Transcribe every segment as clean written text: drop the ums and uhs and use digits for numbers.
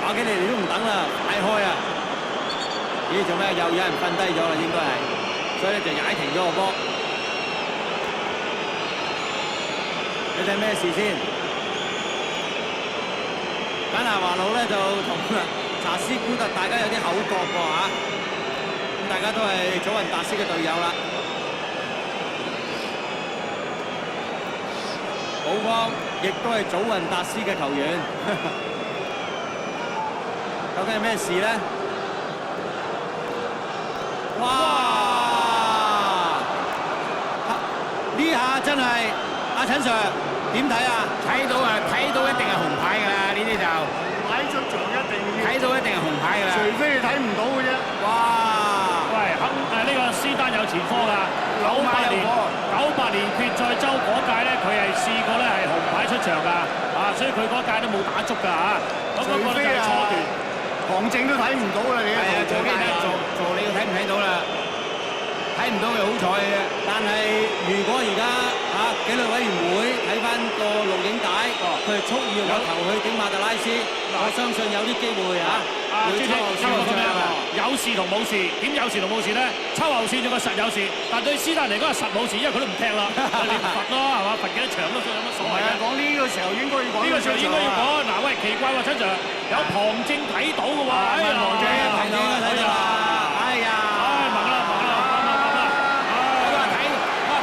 馬基尼你都唔等啦，快開啊！咦，做咩？又有人瞓低咗啦，應該係，所以咧就踩停咗個波。你睇咩事先？簡拿華路咧就同查斯古特大家有啲口角喎嚇，咁大家都係祖雲達斯嘅隊友啦。保方亦都係祖雲達斯嘅球員，究竟係咩事咧？哇！呢下真係阿陳 Sir 點睇啊？睇到啊，睇到一定係紅牌㗎啦！呢啲就睇出場一定要，睇到一定係紅牌㗎啦。除非你睇唔到嘅啫。哇！喂，呢個斯丹有前科㗎。98年決賽周嗰屆咧，佢係試過咧係紅牌出場㗎，所以佢嗰屆都冇打足㗎嚇。咁嗰個就係初段，旁證都睇唔到啦，你係啊，除非睇助理睇唔睇到啦？睇唔到佢好彩嘅啫。但係如果而家紀律委員會睇翻個錄影帶，佢係蓄意用個頭去頂馬特拉斯，我相信有啲機會嚇。朱總，秋後算咩啊？有事同冇事，點有事同冇事咧？秋後算咗個實有事，但對斯丹嚟講係實冇事，因為佢都唔踢啦，你唔罰咯係嘛？罰幾多場都有乜所謂啊？講呢個時候應該要講，呢個時候應該要講。嗱喂，奇怪喎，陳 Sir 有旁證睇到嘅喎，旁證睇到啦，哎呀！猛啦！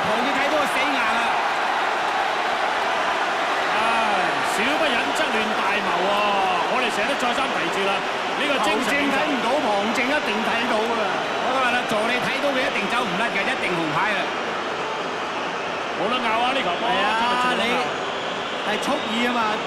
旁證睇到我死硬啦！少不忍則亂大謀喎，我哋成日都再三提住啦。呢個精神睇唔到，旁證一定睇到㗎。我話啦，助理睇到佢一定走唔甩嘅，一定紅牌啦。冇得拗啊！呢球波係啊，你係蓄意啊嘛，